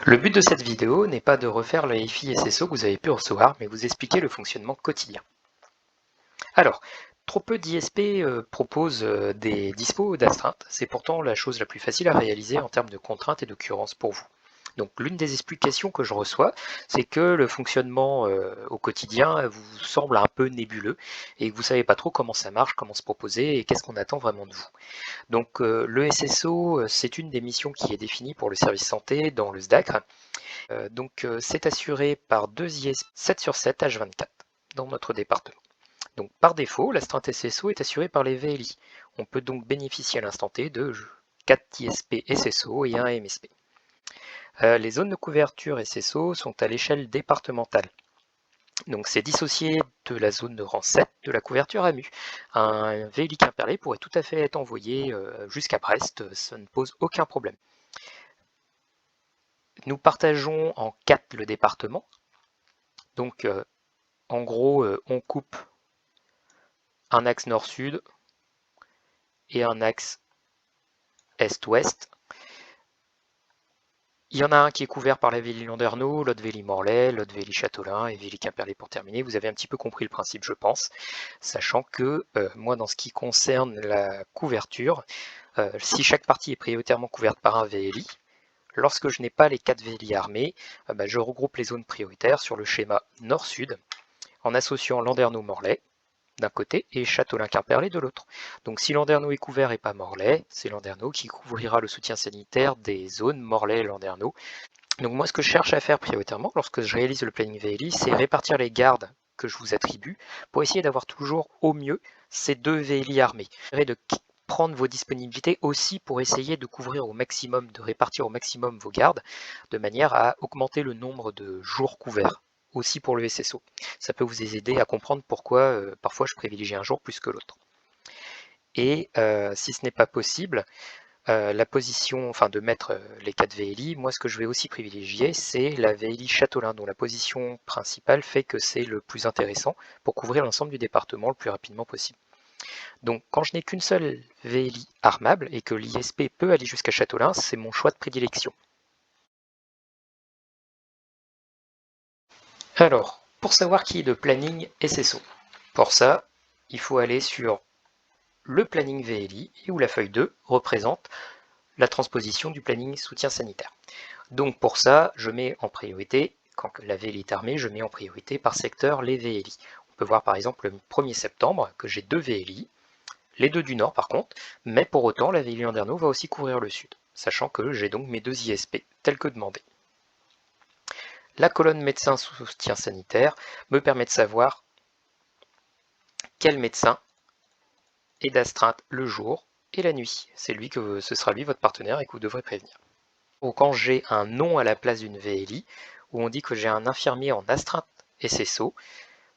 Le but de cette vidéo n'est pas de refaire le EFI SSO que vous avez pu recevoir, mais vous expliquer le fonctionnement quotidien. Alors, trop peu d'ISP proposent des dispos d'astreintes, c'est pourtant la chose la plus facile à réaliser en termes de contraintes et d'occurrences pour vous. Donc l'une des explications que je reçois, c'est que le fonctionnement au quotidien vous semble un peu nébuleux et que vous ne savez pas trop comment ça marche, comment se proposer et qu'est-ce qu'on attend vraiment de vous. Donc le SSO, c'est une des missions qui est définie pour le service santé dans le SDACR. C'est assuré par deux ISP 7 sur 7 H24 dans notre département. Donc par défaut, l'astreinte SSO est assurée par les VLI. On peut donc bénéficier à l'instant T de 4 ISP SSO et un MSP. Les zones de couverture SSO sont à l'échelle départementale. Donc c'est dissocié de la zone de rang 7 de la couverture AMU. Un VLI Quimperlé pourrait tout à fait être envoyé jusqu'à Brest, ça ne pose aucun problème. Nous partageons en 4 le département. Donc en gros, on coupe un axe nord-sud et un axe est-ouest. Il y en a un qui est couvert par la Vélie-Landerneau, l'autre Vélie-Morlaix, l'autre Vélie-Châteaulin et Vélie-Quimperlé pour terminer. Vous avez un petit peu compris le principe, je pense, sachant que moi, dans ce qui concerne la couverture, si chaque partie est prioritairement couverte par un VLI, lorsque je n'ai pas les 4 VLI armés, je regroupe les zones prioritaires sur le schéma nord-sud en associant Landerneau-Morlaix d'un côté et Châteaulin-Quimperlé de l'autre. Donc si Landerneau est couvert et pas Morlaix, c'est Landerneau qui couvrira le soutien sanitaire des zones Morlaix et Landerneau. Donc moi ce que je cherche à faire prioritairement lorsque je réalise le planning VLI, c'est répartir les gardes que je vous attribue pour essayer d'avoir toujours au mieux ces deux VLI armés. De prendre vos disponibilités aussi pour essayer de couvrir au maximum, de répartir au maximum vos gardes, de manière à augmenter le nombre de jours couverts, aussi pour le SSO. Ça peut vous aider à comprendre pourquoi parfois je privilégie un jour plus que l'autre. Et si ce n'est pas possible, la position, enfin de mettre les 4 VLI, moi ce que je vais aussi privilégier, c'est la VLI Châteaulin, dont la position principale fait que c'est le plus intéressant pour couvrir l'ensemble du département le plus rapidement possible. Donc quand je n'ai qu'une seule VLI armable et que l'ISP peut aller jusqu'à Châteaulin, c'est mon choix de prédilection. Alors, pour savoir qui est de planning SSO, pour ça, il faut aller sur le planning VLI et où la feuille 2 représente la transposition du planning soutien sanitaire. Donc pour ça, je mets en priorité, quand la VLI est armée, je mets en priorité par secteur les VLI. On peut voir par exemple le 1er septembre que j'ai 2 VLI, les deux du nord par contre, mais pour autant la VLI Landerneau va aussi couvrir le sud, sachant que j'ai donc mes 2 ISP tels que demandé. La colonne médecin soutien sanitaire me permet de savoir quel médecin est d'astreinte le jour et la nuit. Ce sera lui votre partenaire et que vous devrez prévenir. Ou quand j'ai un nom à la place d'une VLI, où on dit que j'ai un infirmier en astreinte SSO,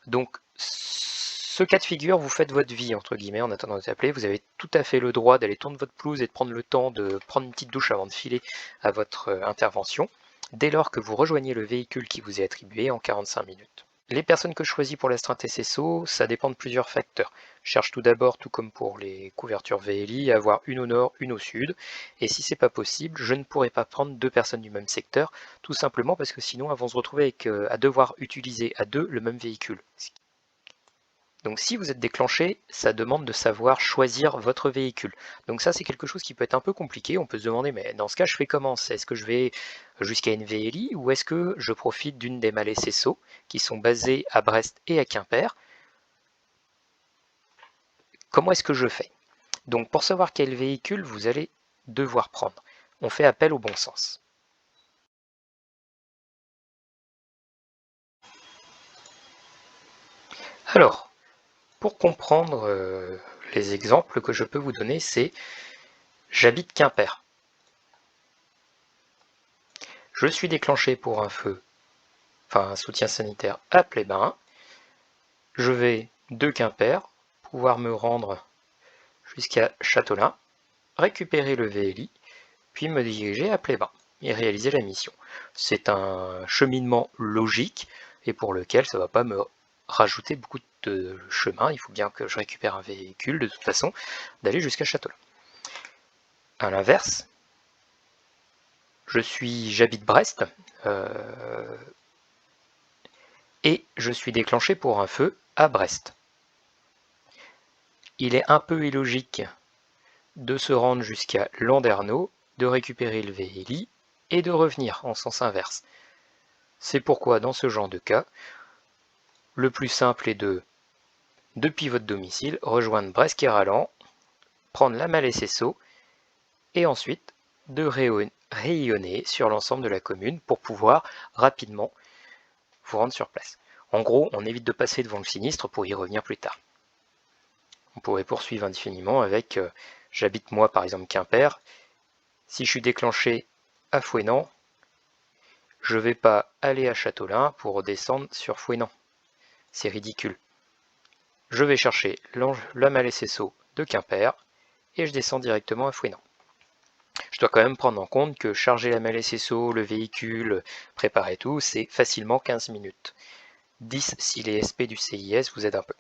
donc ce cas de figure, vous faites votre vie, entre guillemets, en attendant d'être appelé. Vous avez tout à fait le droit d'aller tourner votre pelouse et de prendre le temps de prendre une petite douche avant de filer à votre intervention, dès lors que vous rejoignez le véhicule qui vous est attribué en 45 minutes. Les personnes que je choisis pour l'astreinte SSO, ça dépend de plusieurs facteurs. Je cherche tout d'abord, tout comme pour les couvertures VLI, à avoir une au nord, une au sud. Et si c'est pas possible, je ne pourrai pas prendre 2 personnes du même secteur, tout simplement parce que sinon elles vont se retrouver à devoir utiliser à 2 le même véhicule. Donc si vous êtes déclenché, ça demande de savoir choisir votre véhicule. Donc ça c'est quelque chose qui peut être un peu compliqué, on peut se demander mais dans ce cas je fais comment? Est-ce que je vais jusqu'à une VLI ou est-ce que je profite d'une des malais SSO qui sont basées à Brest et à Quimper? Comment est-ce que je fais? Donc pour savoir quel véhicule vous allez devoir prendre, on fait appel au bon sens. Alors, pour comprendre les exemples que je peux vous donner, c'est j'habite Quimper. Je suis déclenché pour un feu, enfin un soutien sanitaire à Plébin. Je vais de Quimper pouvoir me rendre jusqu'à Châteaulin, récupérer le VLI, puis me diriger à Plébin et réaliser la mission. C'est un cheminement logique et pour lequel ça ne va pas me rajouter beaucoup de chemin. Il faut bien que je récupère un véhicule de toute façon d'aller jusqu'à Châteaulin. A l'inverse, J'habite Brest, et je suis déclenché pour un feu à Brest. Il est un peu illogique de se rendre jusqu'à Landerneau, de récupérer le VLI et de revenir en sens inverse. C'est pourquoi dans ce genre de cas, le plus simple est de, depuis votre domicile, rejoindre Brest-Quéralan, prendre la malle SSO et ensuite de rayonner sur l'ensemble de la commune pour pouvoir rapidement vous rendre sur place. En gros, on évite de passer devant le sinistre pour y revenir plus tard. On pourrait poursuivre indéfiniment avec j'habite moi par exemple Quimper. Si je suis déclenché à Fouesnant, je ne vais pas aller à Châteaulin pour redescendre sur Fouesnant. C'est ridicule. Je vais chercher la malle SSO de Quimper et je descends directement à Fouesnant. Je dois quand même prendre en compte que charger la malle SSO, le véhicule, préparer tout, c'est facilement 15 minutes. 10 si les SP du CIS vous aident un peu.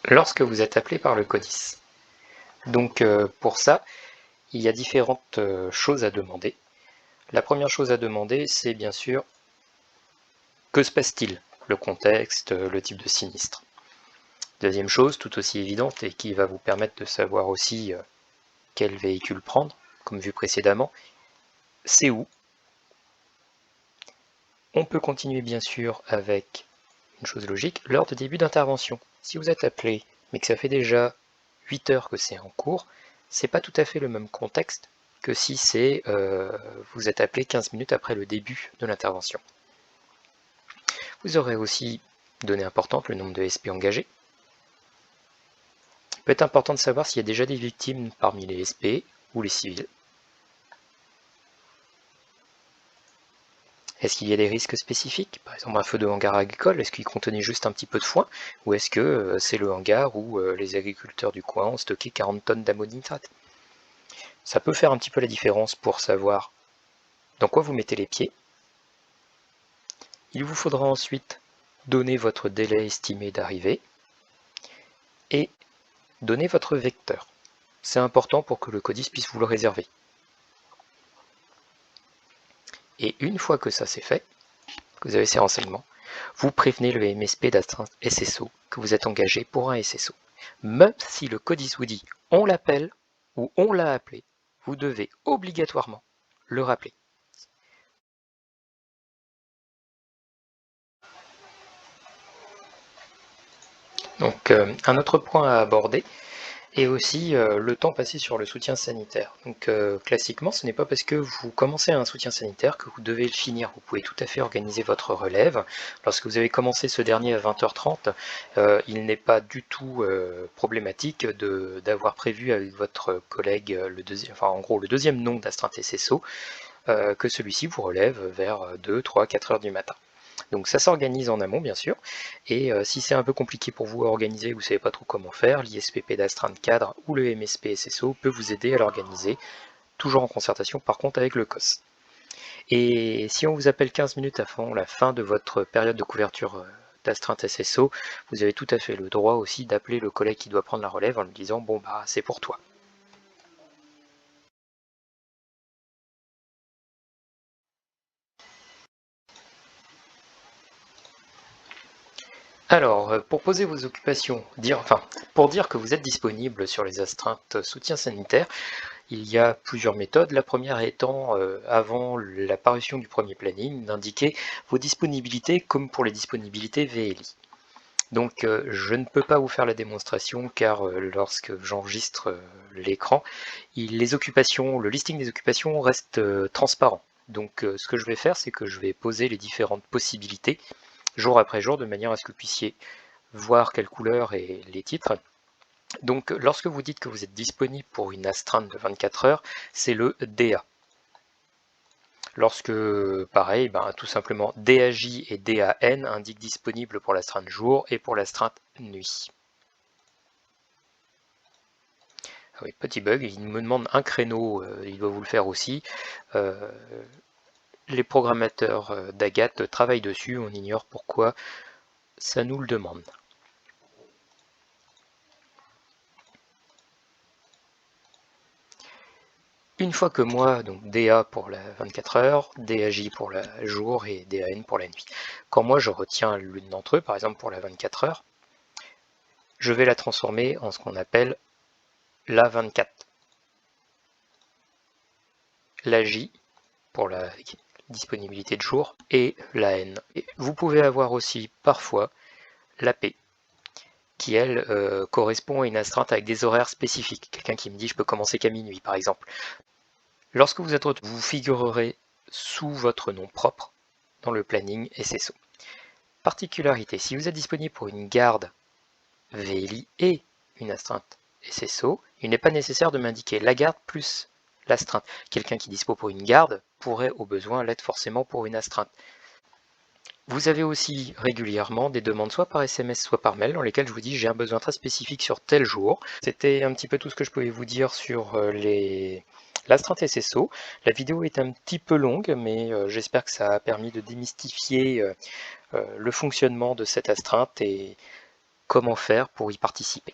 Lorsque vous êtes appelé par le CODIS. Donc pour ça, il y a différentes choses à demander. La première chose à demander, c'est bien sûr, que se passe-t-il? Le contexte, le type de sinistre. Deuxième chose, tout aussi évidente et qui va vous permettre de savoir aussi quel véhicule prendre, comme vu précédemment, c'est où. On peut continuer bien sûr avec une chose logique, l'heure de début d'intervention. Si vous êtes appelé, mais que ça fait déjà 8 heures que c'est en cours, c'est pas tout à fait le même contexte que si vous êtes appelé 15 minutes après le début de l'intervention. Vous aurez aussi donnée importante le nombre de SP engagés. Il peut être important de savoir s'il y a déjà des victimes parmi les SP ou les civils. Est-ce qu'il y a des risques spécifiques? Par exemple, un feu de hangar agricole, est-ce qu'il contenait juste un petit peu de foin? Ou est-ce que c'est le hangar où les agriculteurs du coin ont stocké 40 tonnes d'ammonitrate? Ça peut faire un petit peu la différence pour savoir dans quoi vous mettez les pieds. Il vous faudra ensuite donner votre délai estimé d'arrivée et donner votre vecteur. C'est important pour que le CODIS puisse vous le réserver. Et une fois que ça c'est fait, que vous avez ces renseignements, vous prévenez le MSP d'astreinte SSO que vous êtes engagé pour un SSO. Même si le CODIS vous dit on l'appelle ou on l'a appelé, vous devez obligatoirement le rappeler. Donc un autre point à aborder est aussi le temps passé sur le soutien sanitaire. Donc classiquement, ce n'est pas parce que vous commencez un soutien sanitaire que vous devez le finir. Vous pouvez tout à fait organiser votre relève. Lorsque vous avez commencé ce dernier à 20h30, il n'est pas du tout problématique d'avoir prévu avec votre collègue le deuxième nom d'astreinte SSO, que celui-ci vous relève vers 2, 3, 4 heures du matin. Donc ça s'organise en amont bien sûr, et si c'est un peu compliqué pour vous à organiser, vous ne savez pas trop comment faire, l'ISPP d'astreinte cadre ou le MSP SSO peut vous aider à l'organiser, toujours en concertation par contre avec le COS. Et si on vous appelle 15 minutes avant la fin de votre période de couverture d'astreinte SSO, vous avez tout à fait le droit aussi d'appeler le collègue qui doit prendre la relève en lui disant bon bah c'est pour toi. Alors, pour poser vos occupations, pour dire que vous êtes disponible sur les astreintes soutien sanitaire, il y a plusieurs méthodes. La première étant, avant la parution du premier planning, d'indiquer vos disponibilités comme pour les disponibilités VLI. Donc, je ne peux pas vous faire la démonstration car lorsque j'enregistre l'écran, le listing des occupations reste transparent. Donc, ce que je vais faire, c'est que je vais poser les différentes possibilités jour après jour, de manière à ce que vous puissiez voir quelle couleur et les titres. Donc lorsque vous dites que vous êtes disponible pour une astreinte de 24 heures, c'est le DA. Lorsque, pareil, tout simplement DAJ et DAN indiquent disponible pour l'astreinte jour et pour l'astreinte nuit. Ah oui, petit bug, il me demande un créneau, il doit vous le faire aussi. Les programmateurs d'Agathe travaillent dessus, on ignore pourquoi ça nous le demande. Une fois que moi, donc DA pour la 24 heures, DAJ pour le jour et DAN pour la nuit. Quand moi je retiens l'une d'entre eux, par exemple pour la 24 heures, je vais la transformer en ce qu'on appelle la 24. La J pour la disponibilité de jour et la N. Et vous pouvez avoir aussi parfois la P qui elle correspond à une astreinte avec des horaires spécifiques. Quelqu'un qui me dit je peux commencer qu'à minuit par exemple. Lorsque vous êtes retenu, vous figurerez sous votre nom propre dans le planning SSO. Particularité, si vous êtes disponible pour une garde VLI et une astreinte SSO, il n'est pas nécessaire de m'indiquer la garde plus l'astreinte. Quelqu'un qui dispose pour une garde pourrait au besoin l'être forcément pour une astreinte. Vous avez aussi régulièrement des demandes soit par SMS soit par mail dans lesquelles je vous dis j'ai un besoin très spécifique sur tel jour. C'était un petit peu tout ce que je pouvais vous dire sur l'astreinte SSO. La vidéo est un petit peu longue mais j'espère que ça a permis de démystifier le fonctionnement de cette astreinte et comment faire pour y participer.